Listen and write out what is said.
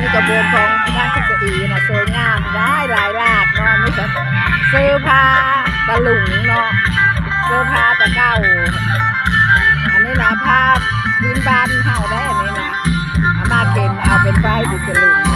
นี่กระบวนของบ้านกุศลีนะสวยงามได้หลายลาดเนาะนี่ก็เสื้อผ้าตะหลุงเนาะเสื้อผ้าตะเก้าอันนี้นะผ้าพื้นบ้านเฮาได้อันนี้นะเอามาเก็บเอาเป็นไฟบุกตะหลุง